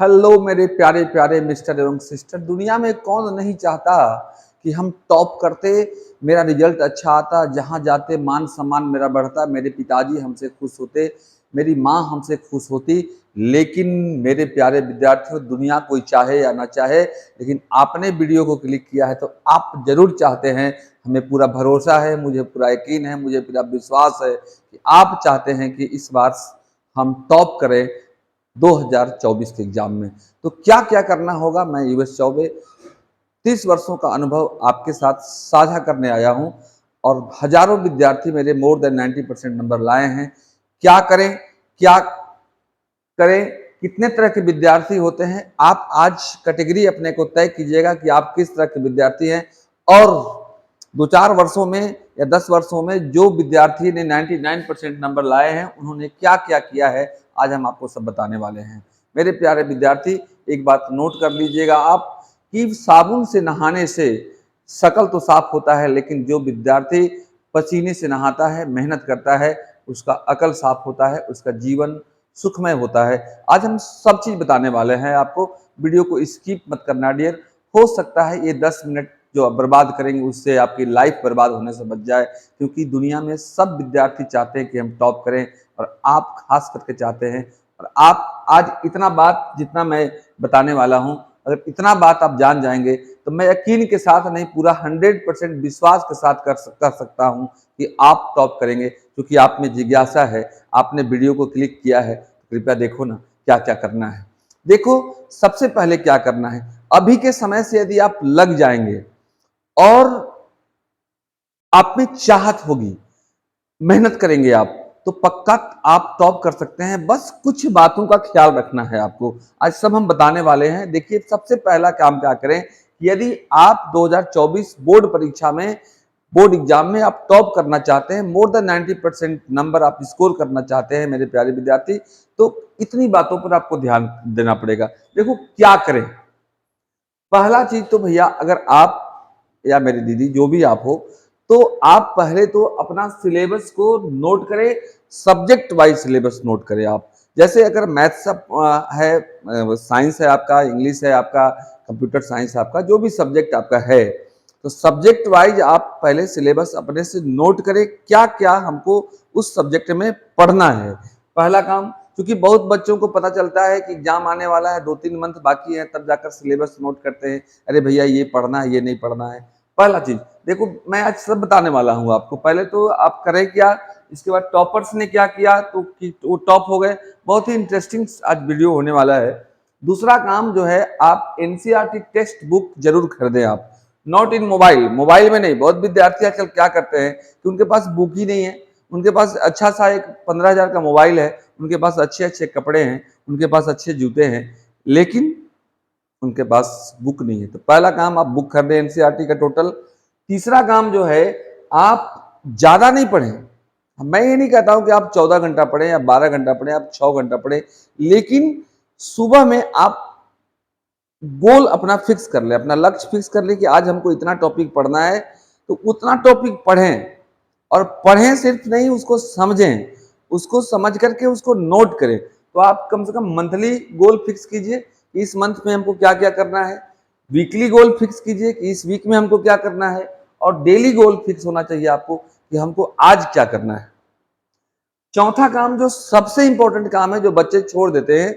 Hello मेरे प्यारे प्यारे मिस्टर एवं सिस्टर। दुनिया में कौन नहीं चाहता कि हम टॉप करते, मेरा रिजल्ट अच्छा आता, जहाँ जाते मान सम्मान मेरा बढ़ता, मेरे पिताजी हमसे खुश होते, मेरी माँ हमसे खुश होती। लेकिन मेरे प्यारे विद्यार्थियों, दुनिया कोई चाहे या ना चाहे, लेकिन आपने वीडियो को क्लिक किया है तो आप जरूर चाहते हैं। हमें पूरा भरोसा है, मुझे पूरा यकीन है, मुझे पूरा विश्वास है कि आप चाहते हैं कि इस बार हम टॉप करें 2024 के एग्जाम में। तो क्या क्या करना होगा, मैं यूएस चौबे 30 वर्षों का अनुभव आपके साथ साझा करने आया हूं और हजारों विद्यार्थी मेरे मोर देन 90% नंबर लाए हैं। क्या करें, क्या करें, कितने तरह के विद्यार्थी होते हैं, आप आज कैटेगरी अपने को तय कीजिएगा कि आप किस तरह के विद्यार्थी हैं। और 2-4 वर्षों में या 10 वर्षों में जो विद्यार्थी ने 99% नंबर लाए हैं, उन्होंने क्या क्या किया है, आज हम आपको सब बताने वाले हैं। मेरे प्यारे विद्यार्थी, एक बात नोट कर लीजिएगा आप कि साबुन से नहाने से शकल तो साफ होता है, लेकिन जो विद्यार्थी पसीने से नहाता है, मेहनत करता है, उसका अकल साफ होता है, उसका जीवन सुखमय होता है। आज हम सब चीज बताने वाले हैं आपको, वीडियो को स्किप मत करना डियर। हो सकता है ये 10 मिनट जो आप बर्बाद करेंगे उससे आपकी लाइफ बर्बाद होने से बच जाए, क्योंकि दुनिया में सब विद्यार्थी चाहते हैं कि हम टॉप करें और आप खास करके चाहते हैं। और आप आज इतना बात जितना मैं बताने वाला हूं, अगर इतना बात आप जान जाएंगे तो मैं यकीन के साथ नहीं, पूरा 100% विश्वास के साथ कर सकता हूं कि आप टॉप करेंगे, क्योंकि आप में जिज्ञासा है। आपने वीडियो को क्लिक किया है तो कृपया देखो ना क्या क्या करना है। देखो, सबसे पहले क्या करना है, अभी के समय से यदि आप लग जाएंगे और आप में चाहत होगी, मेहनत करेंगे आप, तो पक्का आप टॉप कर सकते हैं। बस कुछ बातों का ख्याल रखना है आपको, आज सब हम बताने वाले हैं। देखिए, सबसे पहला काम क्या करें, यदि आप 2024 बोर्ड परीक्षा में, बोर्ड एग्जाम में आप टॉप करना चाहते हैं, मोर देन 90% नंबर आप स्कोर करना चाहते हैं मेरे प्यारे विद्यार्थी, तो इतनी बातों पर आपको ध्यान देना पड़ेगा। देखो क्या करें, पहला चीज तो भैया, अगर आप या मेरी दीदी जो भी आप हो, तो आप पहले तो अपना सिलेबस को नोट करें, सब्जेक्ट वाइज सिलेबस नोट करें आप। जैसे अगर मैथ्स है, साइंस है आपका, इंग्लिश है आपका, कंप्यूटर साइंस आपका, जो भी सब्जेक्ट आपका है, तो सब्जेक्ट वाइज आप पहले सिलेबस अपने से नोट करें, क्या क्या हमको उस सब्जेक्ट में पढ़ना है। पहला काम, क्योंकि बहुत बच्चों को पता चलता है कि एग्जाम आने वाला है, 2-3 मंथ बाकी है, तब जाकर सिलेबस नोट करते हैं, अरे भैया ये पढ़ना है, ये नहीं पढ़ना है। पहला चीज देखो, मैं आज सब बताने वाला हूँ आपको। पहले तो आप करें क्या, इसके बाद टॉपर्स ने क्या किया तो कि वो टॉप हो गए। बहुत ही इंटरेस्टिंग आज वीडियो होने वाला है। दूसरा काम जो है, आप एनसीईआरटी टेक्स्ट बुक जरूर खरीदें आप, नॉट इन मोबाइल। मोबाइल में नहीं, बहुत विद्यार्थी आजकल क्या करते हैं कि उनके पास बुक ही नहीं है, उनके पास अच्छा सा एक 15,000 का मोबाइल है, उनके पास अच्छे अच्छे कपड़े हैं, उनके पास अच्छे जूते हैं, लेकिन उनके पास बुक नहीं है। तो पहला काम, आप बुक खरीदें एनसीईआरटी का टोटल। तीसरा काम जो है, आप ज्यादा नहीं पढ़ें। मैं ये नहीं कहता हूं कि आप 14 घंटा पढ़ें या 12 घंटा पढ़ें, आप 6 घंटा पढ़ें, लेकिन सुबह में आप गोल अपना फिक्स कर ले, अपना लक्ष्य फिक्स कर ले कि आज हमको इतना टॉपिक पढ़ना है, तो उतना टॉपिक पढ़ें। और पढ़ें सिर्फ नहीं, उसको समझें, उसको समझ करके उसको नोट करें। तो आप कम से कम मंथली गोल फिक्स कीजिए कि इस मंथ में हमको क्या क्या करना है, वीकली गोल फिक्स कीजिए कि इस वीक में हमको क्या करना है, और डेली गोल फिक्स होना चाहिए आपको कि हमको आज क्या करना है। चौथा काम, जो सबसे इंपॉर्टेंट काम है, जो बच्चे छोड़ देते हैं,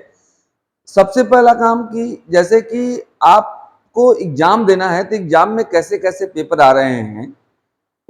सबसे पहला काम कि जैसे कि आपको एग्जाम देना है, तो एग्जाम में कैसे कैसे पेपर आ रहे हैं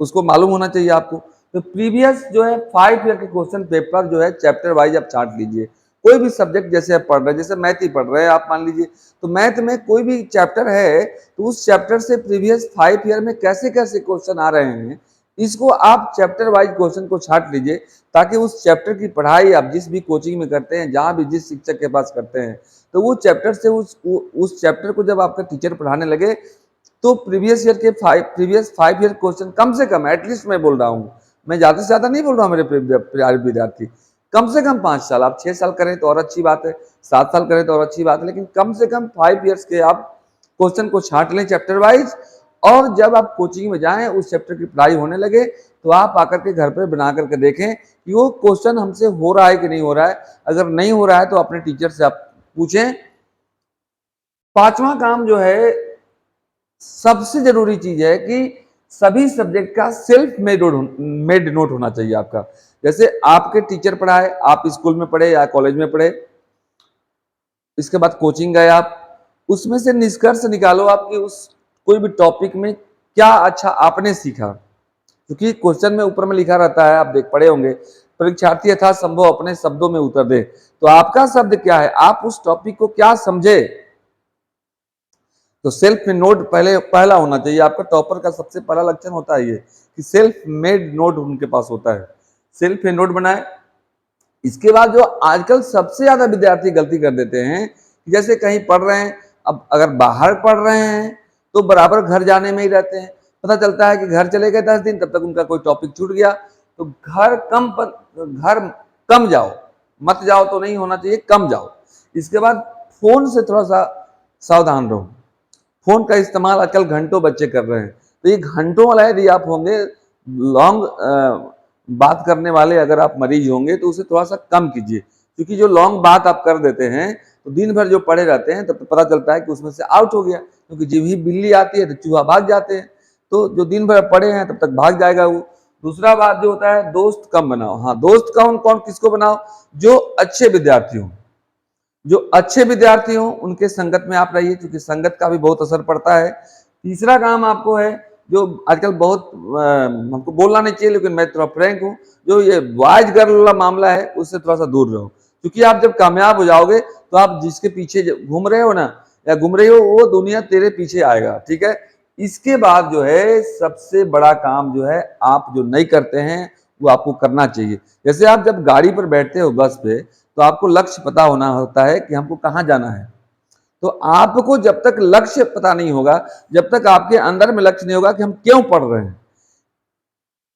उसको मालूम होना चाहिए आपको। तो प्रीवियस जो है 5 ईयर के क्वेश्चन पेपर जो है चैप्टर वाइज आप छांट लीजिए। कोई भी सब्जेक्ट जैसे आप पढ़ रहे हैं, जैसे मैथ ही पढ़ रहे हैं आप मान लीजिए, तो मैथ में कोई भी चैप्टर है तो उस चैप्टर से प्रीवियस 5 ईयर में कैसे कैसे क्वेश्चन आ रहे हैं, इसको आप चैप्टर वाइज क्वेश्चन को छांट लीजिए, ताकि उस चैप्टर की पढ़ाई आप जिस भी कोचिंग में करते हैं, जहां भी जिस शिक्षक के पास करते हैं, तो वो चैप्टर से उस चैप्टर को जब आपका टीचर पढ़ाने लगे, तो प्रीवियस 5 ईयर क्वेश्चन कम से कम, एटलीस्ट मैं बोल रहा हूँ, मैं ज्यादा से ज्यादा नहीं बोल रहा हूँ मेरे प्यारे विद्यार्थी, कम से कम 5 साल, आप 6 साल करें तो और अच्छी बात है, 7 साल करें तो और अच्छी बात है, लेकिन कम से कम 5 ईयर्स के आप क्वेश्चन को छांट लें चैप्टर वाइज। और जब आप कोचिंग में जाएं, उस चैप्टर की पढ़ाई होने लगे, तो आप आकर के घर पर बना करके देखें कि वो क्वेश्चन हमसे हो रहा है कि नहीं हो रहा है। अगर नहीं हो रहा है तो अपने टीचर से आप पूछें पांचवा काम जो है, सबसे जरूरी चीज है कि सभी सब्जेक्ट का सेल्फ मेड नोट होना चाहिए आपका। जैसे आपके टीचर पढ़ाए, आप स्कूल में पढ़े या कॉलेज में पढ़े, इसके बाद कोचिंग गए आप, उसमें से निष्कर्ष निकालो आपकी उस कोई भी टॉपिक में क्या अच्छा आपने सीखा। क्योंकि क्वेश्चन में ऊपर में लिखा रहता है, आप देख पढ़े होंगे, परीक्षार्थी यथासंभव अपने शब्दों में उत्तर दे। तो आपका शब्द क्या है, आप उस टॉपिक को क्या समझे। तो सेल्फ नोट पहला होना चाहिए आपका। टॉपर का सबसे पहला लक्षण होता है ये कि सेल्फ मेड नोट उनके पास होता है, सेल्फ नोट बनाए। इसके बाद जो आजकल सबसे ज्यादा विद्यार्थी गलती कर देते हैं, जैसे कहीं पढ़ रहे हैं, अब अगर बाहर पढ़ रहे हैं तो बराबर घर जाने में ही रहते हैं। पता चलता है कि घर चले गए 10 दिन, तब तक उनका कोई टॉपिक छूट गया। तो घर कम जाओ, मत जाओ तो नहीं होना चाहिए, कम जाओ। इसके बाद फोन से थोड़ा सा सावधान रहो। फोन का इस्तेमाल आजकल घंटों बच्चे कर रहे हैं, तो ये घंटों वाला यदि आप होंगे, लॉन्ग बात करने वाले अगर आप मरीज होंगे तो उसे थोड़ा सा कम कीजिए। क्योंकि जो लॉन्ग बात आप कर देते हैं तो दिन भर जो पड़े रहते हैं, तब तो पता चलता है कि उसमें से आउट हो गया। क्योंकि जब ही बिल्ली आती है तो चूहा भाग जाते हैं, तो जो दिन भर पड़े हैं तब तक भाग जाएगा वो। दूसरा बात जो होता है, दोस्त कम बनाओ। हाँ, दोस्त कौन किसको बनाओ, जो अच्छे विद्यार्थी हो, जो अच्छे विद्यार्थी हो उनके संगत में आप रहिए, क्योंकि संगत का भी बहुत असर पड़ता है। तीसरा काम आपको है, जो आजकल बहुत हमको बोलना नहीं चाहिए लेकिन मैं थोड़ा फ्रैंक हूँ, जो ये बॉयज गर्ल वाला मामला है उससे थोड़ा सा दूर रहो। क्योंकि आप जब कामयाब हो जाओगे तो आप जिसके पीछे घूम रहे हो ना, या घूम रही हो, वो दुनिया तेरे पीछे आएगा। ठीक है। इसके बाद जो है सबसे बड़ा काम जो है, आप जो नहीं करते हैं वो आपको करना चाहिए। जैसे आप जब गाड़ी पर बैठते हो बस पे, तो आपको लक्ष्य पता होना होता है कि हमको कहाँ जाना है। तो आपको जब तक लक्ष्य पता नहीं होगा, जब तक आपके अंदर में लक्ष्य नहीं होगा कि हम क्यों पढ़ रहे हैं,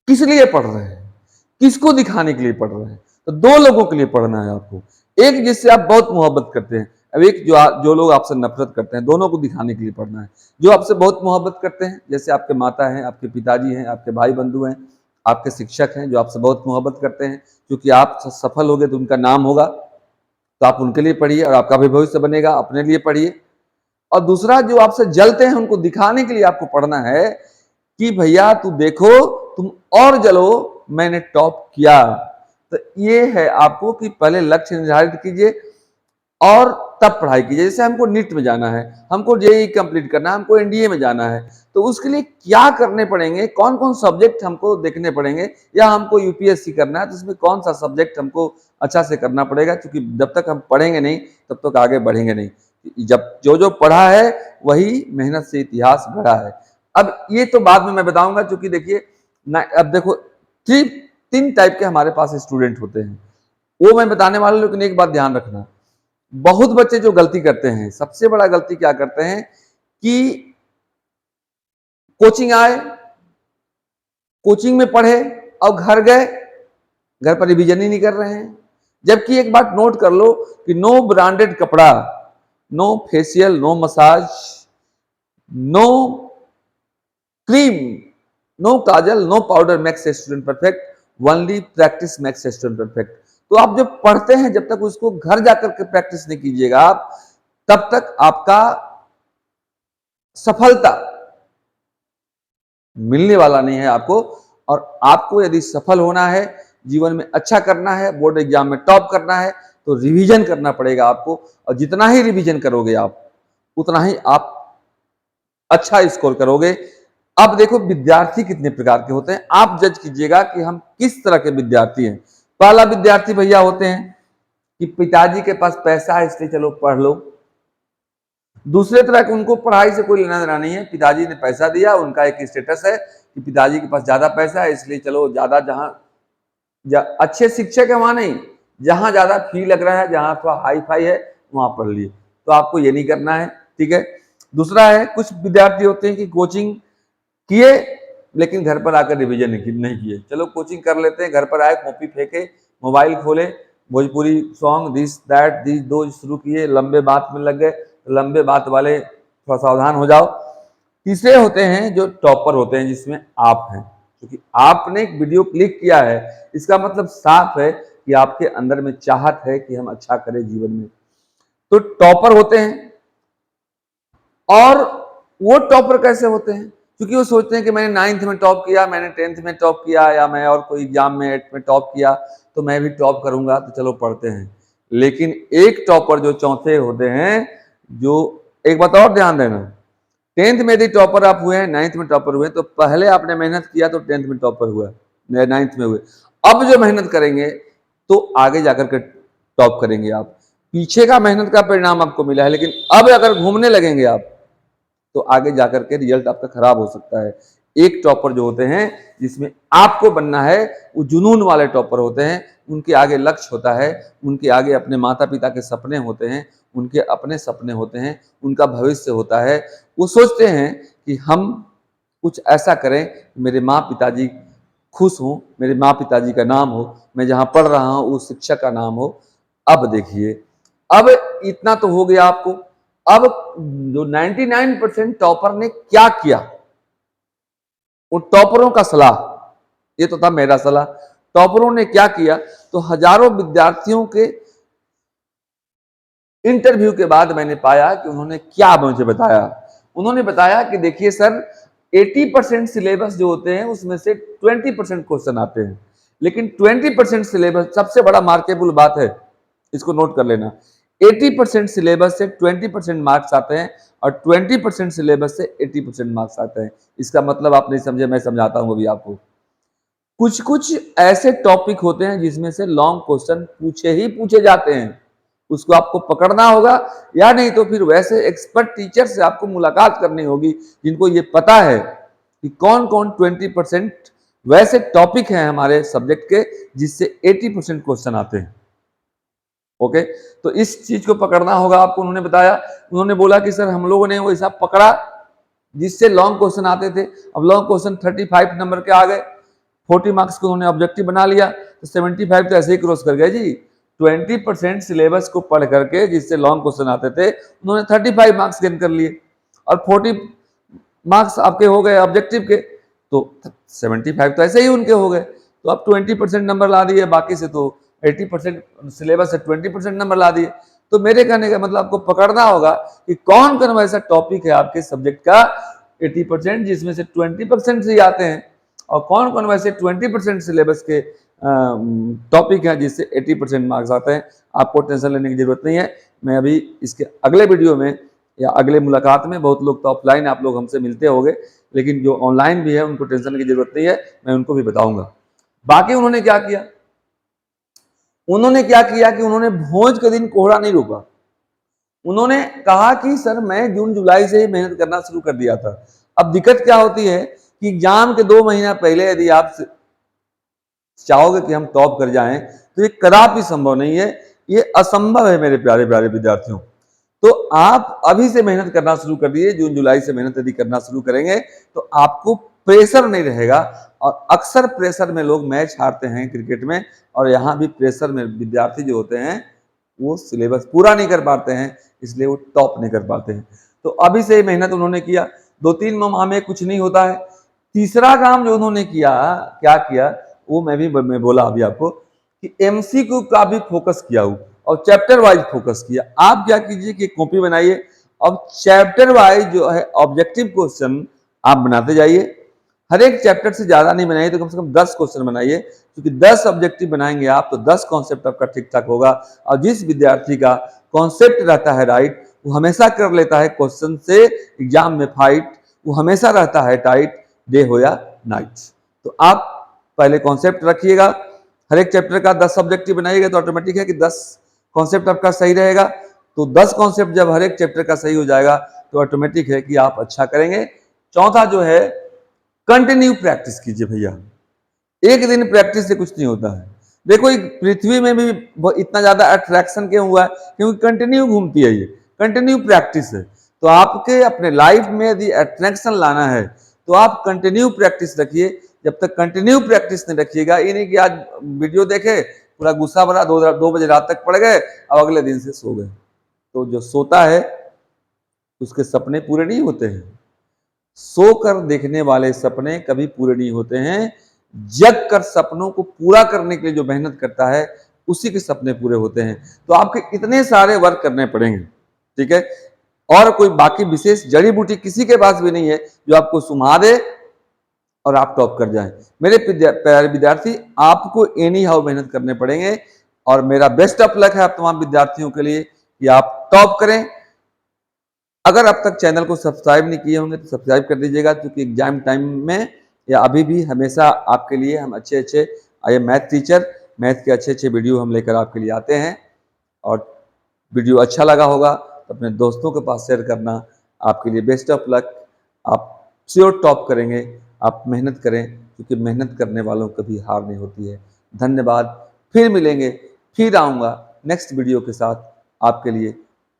किस लिए पढ़ रहे हैं, किसको दिखाने के लिए पढ़ रहे हैं, तो दो लोगों के लिए पढ़ना है आपको। एक जिससे आप बहुत मोहब्बत करते हैं, अब एक जो लोग आपसे नफरत करते हैं, दोनों को दिखाने के लिए पढ़ना है। जो आपसे बहुत मोहब्बत करते हैं, जैसे आपके माता हैं, आपके पिताजी हैं, आपके भाई बंधु हैं, आपके शिक्षक हैं जो आपसे बहुत मोहब्बत करते हैं, क्योंकि आप सफल होगे तो उनका नाम होगा, तो आप उनके लिए पढ़िए और आपका भी भविष्य बनेगा। अपने लिए पढ़िए। और दूसरा, जो आपसे जलते हैं उनको दिखाने के लिए आपको पढ़ना है कि भैया तू देखो, तुम और जलो, मैंने टॉप किया। तो ये है आपको कि पहले लक्ष्य निर्धारित कीजिए और तब पढ़ाई कीजिए। जैसे हमको नीट में जाना है, हमको जेईई कंप्लीट करना है, हमको एनडीए में जाना है, तो उसके लिए क्या करने पड़ेंगे, कौन कौन सब्जेक्ट हमको देखने पड़ेंगे, या हमको यूपीएससी करना है तो इसमें कौन सा सब्जेक्ट हमको अच्छा से करना पड़ेगा। क्योंकि जब तक हम पढ़ेंगे नहीं तब तक आगे बढ़ेंगे नहीं। जब जो पढ़ा है वही मेहनत से इतिहास गढ़ा है। अब ये तो बाद में मैं बताऊंगा, क्योंकि देखिए अब देखो, तीन टाइप के हमारे पास स्टूडेंट होते हैं, वो मैं बताने वाला हूं। लेकिन एक बात ध्यान रखना, बहुत बच्चे जो गलती करते हैं, सबसे बड़ा गलती क्या करते हैं कि कोचिंग आए, कोचिंग में पढ़े और घर गए, घर पर रिवीजन ही नहीं कर रहे हैं। जबकि एक बात नोट कर लो कि नो ब्रांडेड कपड़ा, no facial, no massage, no cream, no kajal, no powder makes a student perfect, only practice makes a student perfect. तो आप जब पढ़ते हैं, जब तक उसको घर जाकर के प्रैक्टिस नहीं कीजिएगा आप, तब तक आपका सफलता मिलने वाला नहीं है आपको। और आपको यदि सफल होना है, जीवन में अच्छा करना है, बोर्ड एग्जाम में टॉप करना है, तो रिवीजन करना पड़ेगा आपको। और जितना ही रिवीजन करोगे आप, उतना ही आप अच्छा स्कोर करोगे। अब देखो विद्यार्थी कितने प्रकार के होते हैं, आप जज कीजिएगा कि हम किस तरह के विद्यार्थी हैं। पहला विद्यार्थी भैया होते हैं कि पिताजी के पास पैसा है इसलिए चलो पढ़ लो। दूसरे तरह के, उनको पढ़ाई से कोई लेना देना नहीं है, पिताजी ने पैसा दिया, उनका एक स्टेटस है कि पिताजी के पास ज्यादा पैसा है इसलिए चलो ज्यादा, जहां अच्छे शिक्षक है वहां नहीं, जहां ज्यादा फी लग रहा है, जहां थोड़ा हाई फाई है, वहां पढ़ लिए। तो आपको ये नहीं करना है। ठीक है। दूसरा है, कुछ विद्यार्थी होते हैं कि कोचिंग किए लेकिन घर पर आकर रिवीजन नहीं किए। चलो कोचिंग कर लेते हैं, घर पर आए, कॉपी फेंके, मोबाइल खोले, Bhojpuri song this that this दो शुरू किए, लंबे बात में लग गए। लंबे बात वाले थोड़ा सावधान हो जाओ। तीसरे होते हैं जो टॉपर होते हैं, जिसमें आप हैं। क्योंकि आपने एक वीडियो क्लिक किया है, इसका मतलब साफ है कि आपके अंदर में चाहत है कि हम अच्छा करें जीवन में। तो टॉपर होते हैं। और वो टॉपर कैसे होते हैं? क्योंकि वो सोचते हैं कि मैंने 9th में टॉप किया, मैंने 10th में टॉप किया, या मैं और कोई एग्जाम में 8th में टॉप किया, तो मैं भी टॉप करूंगा, तो चलो पढ़ते हैं। लेकिन एक टॉपर जो चौथे होते हैं, जो एक बात और ध्यान देना, 10th में यदि टॉपर आप हुए हैं, 9th में टॉपर हुए, तो पहले आपने मेहनत किया तो 10th में टॉपर हुआ, 9th में हुए। अब जो मेहनत करेंगे तो आगे जाकर के टॉप करेंगे आप। पीछे का मेहनत का परिणाम आपको मिला है, लेकिन अब अगर घूमने लगेंगे आप, तो आगे जाकर के रिजल्ट आपका खराब हो सकता है। एक टॉपर जो होते हैं, जिसमें आपको बनना है, वो जुनून वाले टॉपर होते हैं। उनके आगे लक्ष्य होता है, उनके आगे अपने माता पिता के सपने होते हैं, उनके अपने सपने होते हैं, उनका भविष्य होता है। वो सोचते हैं कि हम कुछ ऐसा करें, मेरे माँ पिताजी खुश हों, मेरे माँ पिताजी का नाम हो, मैं जहाँ पढ़ रहा हूँ उस शिक्षक का नाम हो। अब देखिए, अब इतना तो हो गया आपको। अब जो 99% टॉपर ने क्या किया, उन टॉपरों का सलाह, ये तो था मेरा सलाह। टॉपरों ने क्या किया, तो हजारों विद्यार्थियों के इंटरव्यू के बाद मैंने पाया कि उन्होंने क्या मुझे बताया। उन्होंने बताया कि देखिए सर, 80% सिलेबस जो होते हैं उसमें से 20% क्वेश्चन आते हैं, लेकिन 20% सिलेबस, सबसे बड़ा मार्केबल बात है, इसको नोट कर लेना, 80% सिलेबस से 20% मार्क्स आते हैं और 20% सिलेबस से 80% मार्क्स आते हैं। इसका मतलब आप नहीं समझे, मैं समझाता हूं अभी आपको। कुछ कुछ ऐसे टॉपिक होते हैं जिसमें से लॉन्ग क्वेश्चन पूछे ही पूछे जाते हैं, उसको आपको पकड़ना होगा, या नहीं तो फिर वैसे एक्सपर्ट टीचर से आपको मुलाकात करनी होगी, जिनको ये पता है कि कौन कौन 20% वैसे टॉपिक हैं हमारे सब्जेक्ट के जिससे 80% क्वेश्चन आते हैं। ओके, तो इस चीज को पकड़ना होगा आपको। उन्होंने बताया, उन्होंने बोला कि सर हम लोगों ने वो हिसाब पकड़ा जिससे लॉन्ग क्वेश्चन आते थे। अब लॉन्ग क्वेश्चन 35 नंबर के आ गए, 40 मार्क्स को उन्होंने ऑब्जेक्टिव बना लिया, तो 75 तो ऐसे ही क्रॉस कर गए जी। 20% सिलेबस को पढ़ करके जिससे लॉन्ग क्वेश्चन आते थे, उन्होंने 35 मार्क्स गेन कर लिए, और 40 मार्क्स आपके हो गए ऑब्जेक्टिव के, तो 75 तो ऐसे ही उनके हो गए। तो अब 20% नंबर ला दिए, बाकी से तो 80% सिलेबस से 20% नंबर ला दिए। तो मेरे कहने का मतलब आपको पकड़ना होगा कि कौन कौन ऐसा टॉपिक है आपके सब्जेक्ट का 80% जिसमें से 20% से आते हैं, और कौन कौन वैसे 20% सिलेबस के टॉपिक है जिससे 80% मार्क्स आते हैं। आपको टेंशन लेने की जरूरत नहीं है। मैं अभी इसके अगले वीडियो में या अगले मुलाकात में, बहुत लोग तो ऑफलाइन आप लोग हमसे मिलते होंगे, लेकिन जो ऑनलाइन भी है उनको टेंशन की जरूरत नहीं है, मैं उनको भी बताऊंगा। बाकी उन्होंने क्या किया, उन्होंने क्या किया कि उन्होंने भोज के दिन कोहरा नहीं रोका। उन्होंने कहा कि सर मैं जून जुलाई से ही मेहनत करना शुरू कर दिया था। अब दिक्कत क्या होती है कि एग्जाम के 2 महीना पहले यदि आप चाहोगे कि हम टॉप कर जाएं, तो ये कदापि संभव नहीं है, ये असंभव है मेरे प्यारे प्यारे विद्यार्थियों। तो आप अभी से मेहनत करना शुरू कर दिए, जून जुलाई से मेहनत यदि करना शुरू करेंगे तो आपको प्रेशर नहीं रहेगा। और अक्सर प्रेशर में लोग मैच हारते हैं क्रिकेट में, और यहाँ भी प्रेशर में विद्यार्थी जो होते हैं वो सिलेबस पूरा नहीं कर पाते हैं, इसलिए वो टॉप नहीं कर पाते हैं। तो अभी से मेहनत उन्होंने किया, 2-3 माह में कुछ नहीं होता है। तीसरा काम जो उन्होंने किया, क्या किया, वो मैं बोला अभी आपको कि एमसीक्यू का भी फोकस किया हूं और चैप्टर वाइज फोकस किया। आप क्या कीजिए कि कॉपी बनाइए, अब चैप्टर वाइज जो है ऑब्जेक्टिव क्वेश्चन आप बनाते जाइए। हर एक चैप्टर से ज्यादा नहीं बनाइए, तो कम से कम 10 क्वेश्चन बनाइए, क्योंकि 10 ऑब्जेक्टिव बनाएंगे आप तो 10 कॉन्सेप्ट आपका ठीक ठाक होगा। और जिस विद्यार्थी का कॉन्सेप्ट रहता है राइट, वो हमेशा कर लेता है क्वेश्चन से एग्जाम में फाइट, वो हमेशा रहता है टाइट, डे हो या नाइट। तो आप पहले कॉन्सेप्ट रखिएगा, हर एक चैप्टर का 10 ऑब्जेक्टिव बनाइएगा, तो ऑटोमेटिक है कि 10 कॉन्सेप्ट आपका सही रहेगा। तो 10 कॉन्सेप्ट जब हर एक चैप्टर का सही हो जाएगा, तो ऑटोमेटिक है कि आप अच्छा करेंगे। चौथा जो है, कंटिन्यू प्रैक्टिस कीजिए भैया, एक दिन प्रैक्टिस से कुछ नहीं होता है। देखो पृथ्वी में भी इतना ज्यादा अट्रैक्शन क्यों हुआ है, क्योंकि कंटिन्यू घूमती है, ये कंटिन्यू प्रैक्टिस है। तो आपके अपने लाइफ में यदि अट्रैक्शन लाना है, तो आप कंटिन्यू प्रैक्टिस रखिए। जब तक कंटिन्यू प्रैक्टिस नहीं रखिएगा, ये नहीं कि आज वीडियो देखे, पूरा गुस्सा भरा, 2 बजे रात तक पड़ गए, अब अगले दिन से सो गए। तो जो सोता है उसके सपने पूरे नहीं होते हैं। सोकर देखने वाले सपने कभी पूरे नहीं होते हैं, जग कर सपनों को पूरा करने के लिए जो मेहनत करता है उसी के सपने पूरे होते हैं। तो आपके इतने सारे वर्क करने पड़ेंगे, ठीक है। और कोई बाकी विशेष जड़ी बूटी किसी के पास भी नहीं है जो आपको सुमा दे और आप टॉप कर जाएं। मेरे प्यारे विद्यार्थी, आपको एनी हाउ मेहनत करने पड़ेंगे और मेरा बेस्ट ऑफ लक है आप तमाम विद्यार्थियों के लिए कि आप टॉप करें। अगर अब तक चैनल को सब्सक्राइब नहीं किए होंगे तो सब्सक्राइब कर दीजिएगा, क्योंकि एग्जाम टाइम में या अभी भी हमेशा आपके लिए हम अच्छे I am math teacher, math के अच्छे वीडियो हम लेकर आपके लिए आते हैं। और वीडियो अच्छा लगा होगा तो अपने दोस्तों के पास शेयर करना। आपके लिए बेस्ट ऑफ लक, आप श्योर टॉप करेंगे। आप मेहनत करें, क्योंकि मेहनत करने वालों को कभी हार नहीं होती है। धन्यवाद, फिर मिलेंगे, फिर आऊँगा नेक्स्ट वीडियो के साथ आपके लिए।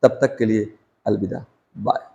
तब तक के लिए अलविदा, बाय।